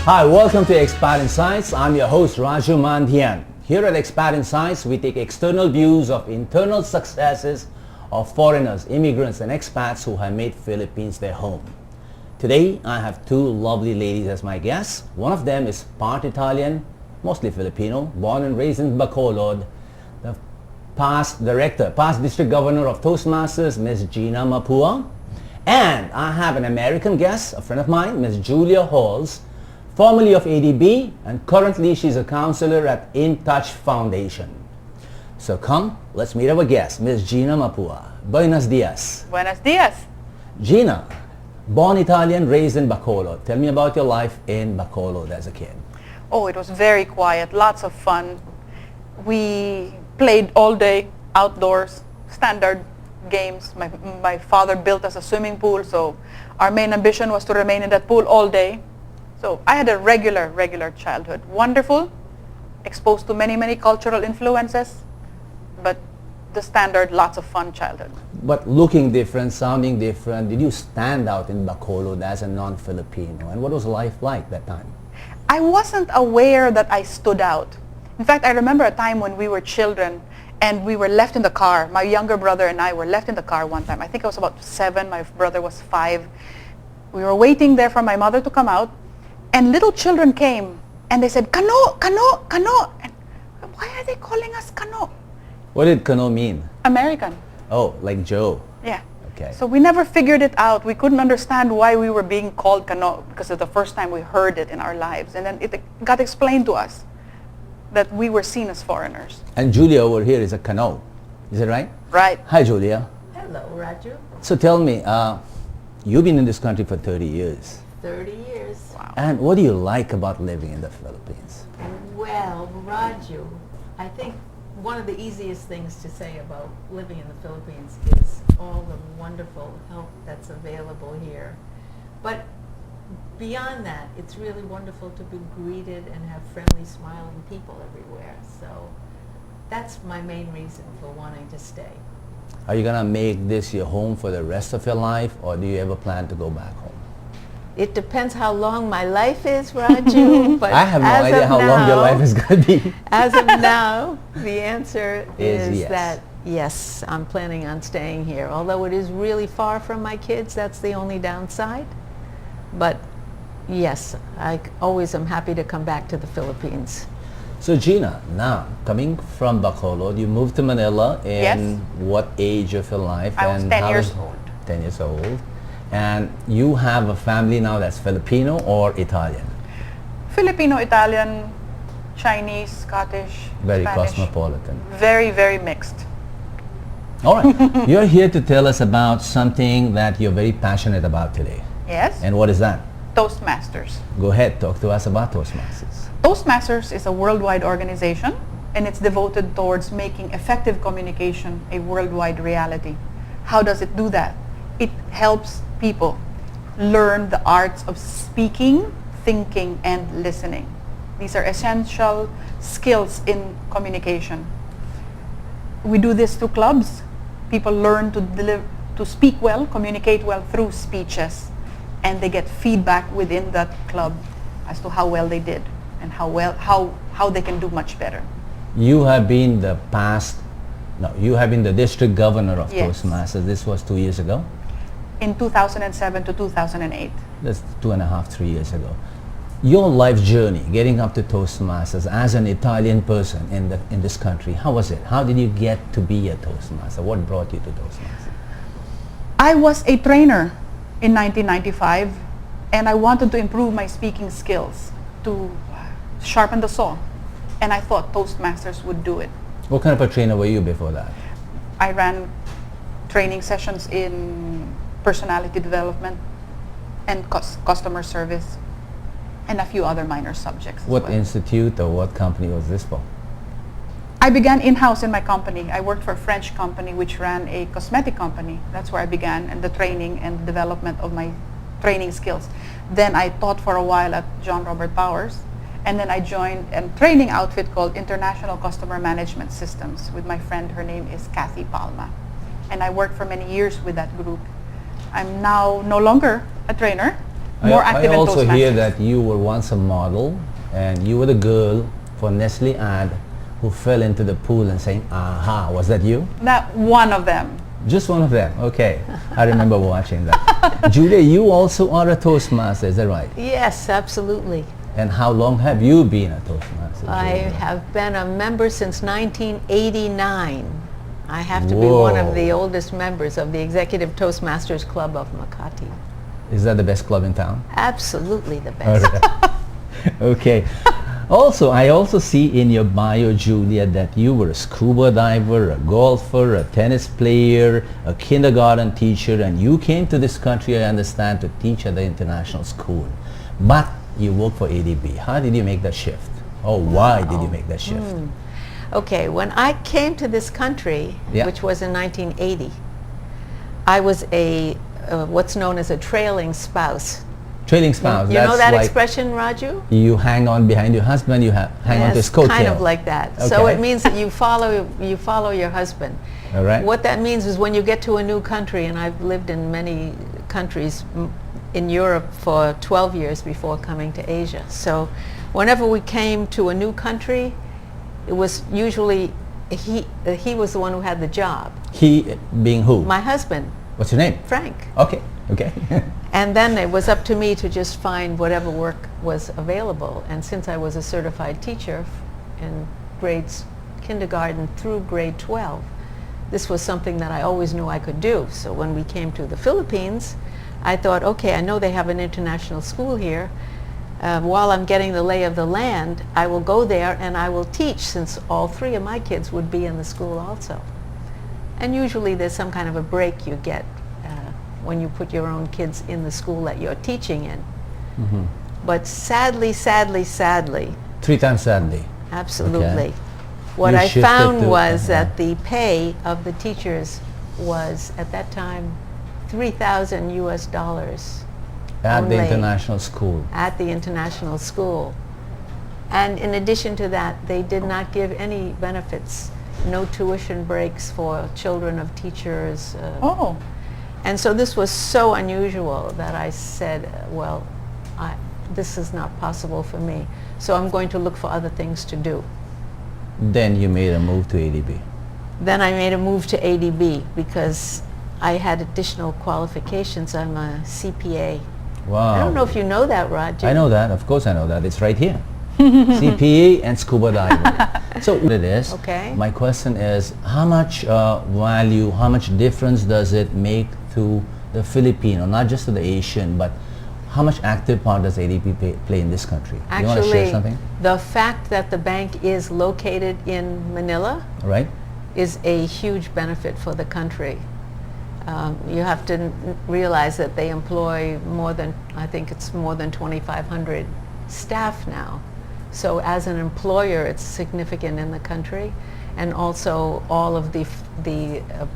Hi, welcome to Expat Insights. I'm your host Raju Mandhyan. Here at Expat Insights, we take external views of internal successes of foreigners, immigrants and expats who have made Philippines their home. Today, I have two lovely ladies as my guests. One of them is part Italian, mostly Filipino, born and raised in Bacolod, the past district governor of Toastmasters, Ms. Gina Mapua. And I have an American guest, a friend of mine, Ms. Julia Holz, formerly of ADB, and currently she's a counselor at InTouch Foundation. So come, let's meet our guest, Ms. Gina Mapua. Buenos dias. Buenos dias. Gina, born Italian, raised in Bacolod. Tell me about your life in Bacolod as a kid. Oh, it was very quiet, lots of fun. We played all day, outdoors, standard games. My father built us a swimming pool, so our main ambition was to remain in that pool all day. So I had a regular childhood. Wonderful, exposed to many cultural influences, but the standard, lots of fun childhood. But looking different, sounding different, did you stand out in Bacolod as a non-Filipino? And what was life like that time? I wasn't aware that I stood out. In fact, I remember a time when we were children and we were left in the car. My younger brother and I were left in the car one time. I think I was about 7, my brother was 5. We were waiting there for my mother to come out, and little children came and they said, "Kano, kano, kano." And why are they calling us kano? What did kano mean? American. Oh, like Joe. Yeah. Okay. So we never figured it out. We couldn't understand why we were being called kano because it's the first time we heard it in our lives. And then it got explained to us that we were seen as foreigners. And Julia over here is a kano. Is it right? Right. Hi, Julia. Hello, Raju. So tell me, you've been in this country for 30 years. 30 years. Wow. And what do you like about living in the Philippines? Well, Raju, I think one of the easiest things to say about living in the Philippines is all the wonderful help that's available here. But beyond that, it's really wonderful to be greeted and have friendly, smiling people everywhere. So that's my main reason for wanting to stay. Are you going to make this your home for the rest of your life, or do you ever plan to go back home? It depends how long my life is, Raju. But I have no idea how long your life is going to be. As of now, the answer is yes. that yes, I'm planning on staying here. Although it is really far from my kids, that's the only downside. But yes, I always am happy to come back to the Philippines. So Gina, now coming from Bacolod, you moved to Manila in what age of your life? I was 10 years old. 10 years old. And you have a family now that's Filipino or Italian? Filipino, Italian, Chinese, Scottish, Very Spanish. cosmopolitan. Very mixed. All right. You're here to tell us about something that you're very passionate about today. Yes. And what is that? Toastmasters. Go ahead, talk to us about Toastmasters. Toastmasters is a worldwide organization, and it's devoted towards making effective communication a worldwide reality. How does it do that? It helps people learn the arts of speaking, thinking, and listening. These are essential skills in communication. We do this through clubs. People learn to speak well, communicate well through speeches, and they get feedback within that club as to how well they did and how they can do much better. You have been the district governor of Yes. Toastmasters. This was 2 years ago? In 2007 to 2008. That's 2.5, 3 years ago. Your life journey, getting up to Toastmasters as an Italian person in this country, how was it? How did you get to be a Toastmaster? What brought you to Toastmasters? I was a trainer in 1995, and I wanted to improve my speaking skills, to sharpen the saw, and I thought Toastmasters would do it. What kind of a trainer were you before that? I ran training sessions in personality development and customer service and a few other minor subjects as What well. institute or what company was this for? I began in-house in my company. I worked for a French company which ran a cosmetic company. That's where I began, and the training and development of my training skills. Then I taught for a while at John Robert Powers, and then I joined a training outfit called International Customer Management Systems with my friend. Her name is Kathy Palma, and I worked for many years with that group. I'm now no longer a trainer, more active I in also hear Toastmasters. that you were once a model and you were the girl for Nestle ad who fell into the pool and saying, aha. Was that you? That one of them. Just one of them. Okay. I remember watching that. Julia, you also are a Toastmaster, is that right? Yes, absolutely. And how long have you been a Toastmaster? I Julia? have been a member since 1989. I have to be one of the Whoa. oldest members of the Executive Toastmasters Club of Makati. Is that the best club in town? Absolutely the best. Okay. Also, I also see in your bio, Julia, that you were a scuba diver, a golfer, a tennis player, a kindergarten teacher, and you came to this country, I understand, to teach at the international school. But you work for ADB. How did you make that shift? Or why did you make that shift? Okay, when I came to this country, Yeah. which was in 1980, I was a what's known as a trailing spouse. Trailing spouse. You know that's that like expression, Raju? you hang on behind your husband, you hang on to his Yes, coattail. kind of like that. So Okay. it means that you follow your husband. All right. What that means is when you get to a new country, and I've lived in many countries in Europe for 12 years before coming to Asia. So whenever we came to a new country, it was usually he was the one who had the job. He being who? My husband, What's your name? Frank. Okay. Okay. And then it was up to me to just find whatever work was available. And since I was a certified teacher in grades kindergarten through grade 12, this was something that I always knew I could do. So when we came to the Philippines, I thought, okay, I know they have an international school here. While I'm getting the lay of the land, I will go there and I will teach, since all three of my kids would be in the school also. And usually there's some kind of a break you get when you put your own kids in the school that you're teaching in. Mm-hmm. But sadly, 3 times sadly. absolutely, Okay. what You I shifted found to- was that the pay of the teachers was at that time $3,000 US At the only international school. at the international school. And in addition to that, they did not give any benefits, no tuition breaks for children of teachers. Oh, And so this was so unusual that I said, well, this is not possible for me. So I'm going to look for other things to do. Then you made a move to ADB. Then I made a move to ADB because I had additional qualifications. I'm a CPA. Wow. I don't know if you know that, Raju. I know that. Of course I know that. It's right here. CPA and scuba diver. So what it is, Okay. my question is, how much value, how much difference does it make to the Filipino, not just to the Asian, but how much active part does ADB play in this country? You want to share Actually, something? the fact that the bank is located in Manila Right? is a huge benefit for the country. You have to realize that they employ more than, I think it's more than 2,500 staff now. So as an employer, it's significant in the country, and also all of the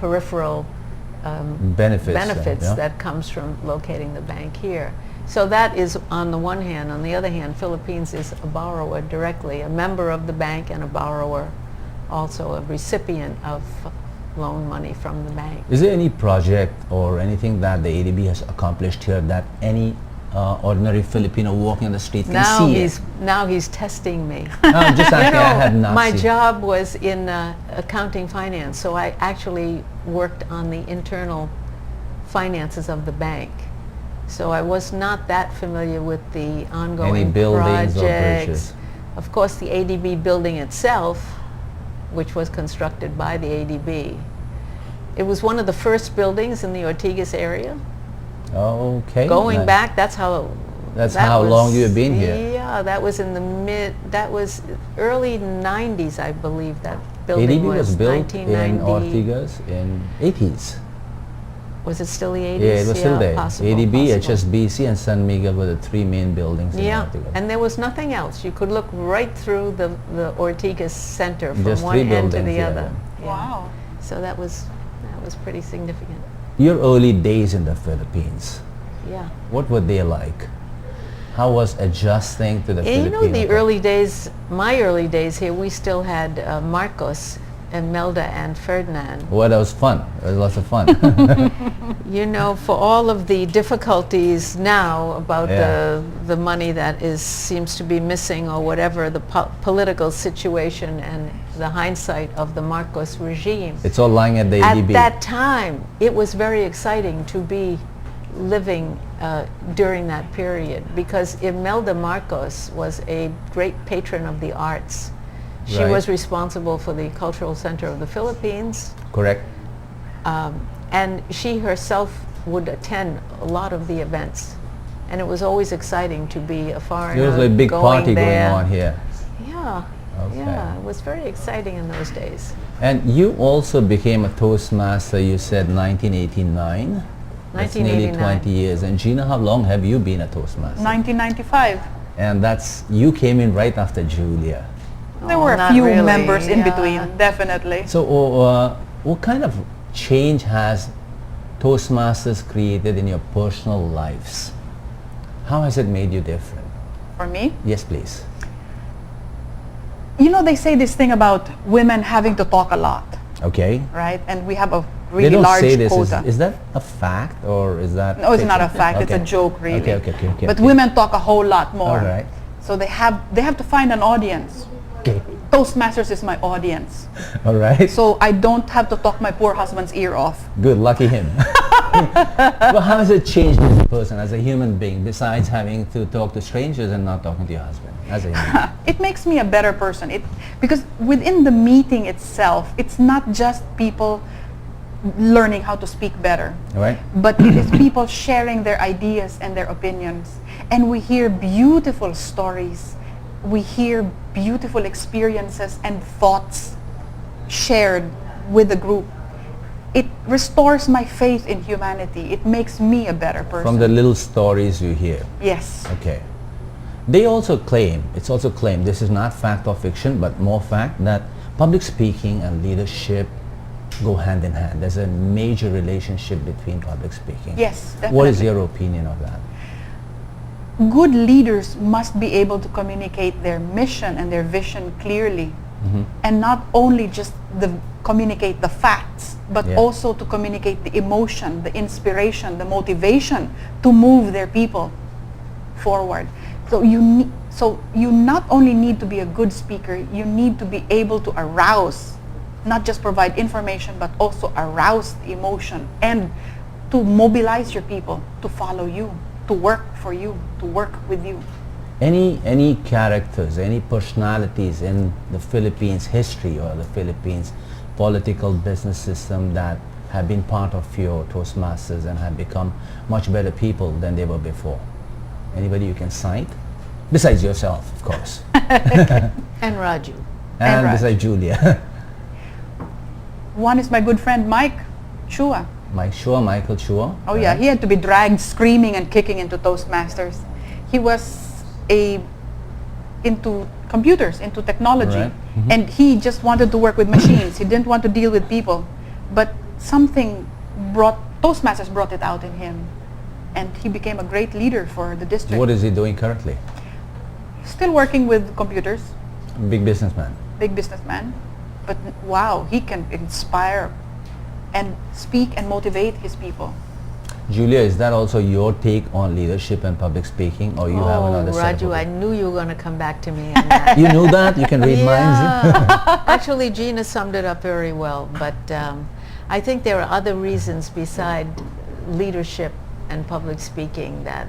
peripheral Benefits. yeah. that comes from locating the bank here. So that is on the one hand. On the other hand, Philippines is a borrower directly, a member of the bank and a borrower, also a recipient of loan money from the bank. Is there any project or anything that the ADB has accomplished here that any ordinary Filipino walking on the street can see? Now he's testing me. I'm just asking, I have not my seen. job was in accounting finance, so I actually worked on the internal finances of the bank. So I was not that familiar with the ongoing Any buildings or projects. bridges? Of course, the ADB building itself, which was constructed by the ADB, it was one of the first buildings in the Ortigas area. Okay. Going nice. back, that's how long you have been here. Yeah, that was in that was early 90s, I believe. That building ADB was built 1990. in Ortigas in 80s. Was it still the 80s? Yeah, it was still there. Possible, ADB, possible. HSBC, and San Miguel were the 3 main buildings in Yeah, Ortigas. and there was nothing else. You could look right through the Ortigas center from Just one 3 end to buildings, the yeah, other. yeah. wow. So that was pretty significant. Your early days in the Philippines, Yeah. what were they like? How was adjusting to the And you Filipino know, the culture? early days, my early days here, we still had Marcos Imelda and Ferdinand. Well, that was fun. It was lots of fun. You know, for all of the difficulties now about Yeah. the money that seems to be missing or whatever, the political situation and the hindsight of the Marcos regime. It's all lying at the At ADB. that time, it was very exciting to be living during that period because Imelda Marcos was a great patron of the arts. She Right. was responsible for the Cultural Center of the Philippines, Correct. and she herself would attend a lot of the events. And it was always exciting to be a foreigner There was a big going party there. going on here. Yeah, Okay. yeah, it was very exciting in those days. And you also became a Toastmaster, you said 1989? That's nearly 1989. 20 years. And Gina, how long have you been a Toastmaster? 1995. And you came in right after Julia. There Oh, were a not few really, members in yeah. between, definitely. So what kind of change has Toastmasters created in your personal lives? How has it made you different? For me, Yes, please. you know, they say this thing about women having to talk a lot, Okay. right? And we have a They really don't large say this. quota. Is that a fact or is that... No, it's not a fiction? fact. It's a Okay. joke, really. Okay. But women talk a whole lot more. All right. So they have to find an audience. Okay. Toastmasters is my audience. All right. So I don't have to talk my poor husband's ear off. Good, lucky him. Well, how has it changed you as a person, as a human being, besides having to talk to strangers and not talking to your husband? As a human being? It makes me a better person. Because within the meeting itself, it's not just people learning how to speak better, All right? but it is people sharing their ideas and their opinions. And we hear beautiful stories. We hear beautiful experiences and thoughts shared with the group. It restores my faith in humanity. It makes me a better person. From the little stories you hear. Yes. Okay. They also claim, it's also claimed, this is not fact or fiction, but more fact, that public speaking and leadership go hand in hand. There's a major relationship between public speaking. Yes, definitely. What is your opinion of that? Good leaders must be able to communicate their mission and their vision clearly, and not only just communicate the facts, but Yeah. also to communicate the emotion, the inspiration, the motivation to move their people forward. So you not only need to be a good speaker, you need to be able to arouse, not just provide information, but also arouse the emotion and to mobilize your people to follow you, to work for you, to work with you. Any characters, any personalities in the Philippines history or the Philippines political business system that have been part of your Toastmasters and have become much better people than they were before? Anybody you can cite? Besides yourself, of course. And Raju. And Raj. besides Julia. One is my good friend Mike Chua. Michael Chua. Oh yeah, he had to be dragged screaming and kicking into Toastmasters. He was into computers, into technology, Right. Mhm. and he just wanted to work with machines. He didn't want to deal with people. But Toastmasters brought it out in him, and he became a great leader for the district. What is he doing currently? Still working with computers, Big businessman. big businessman. But wow, he can inspire and speak and motivate his people. Julia, is that also your take on leadership and public speaking, or you have another set of Raju, I opinions? knew you were going to come back to me on that. You knew that? You can read minds? Yeah. Actually, Gina summed it up very well, but I think there are other reasons beside leadership and public speaking that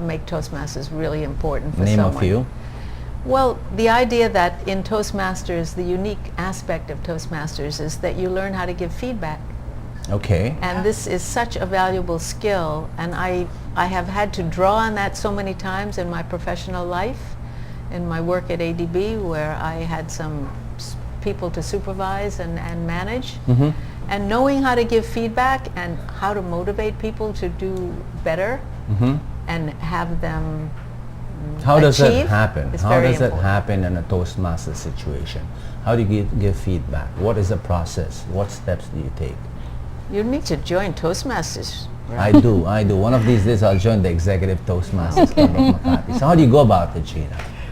make Toastmasters really important for Name someone. a few. Well, the idea that in Toastmasters, the unique aspect of Toastmasters is that you learn how to give feedback. Okay. And this is such a valuable skill, and I have had to draw on that so many times in my professional life, in my work at ADB, where I had some people to supervise and manage. Mm-hmm. And knowing how to give feedback and how to motivate people to do better Mm-hmm. and have them How does that achieve happen? is How very does that important. happen in a Toastmaster situation? How do you give feedback? What is the process? What steps do you take? You need to join Toastmasters. I do. One of these days I'll join the Executive Toastmasters Club of Makati. So how do you go about it, Gina?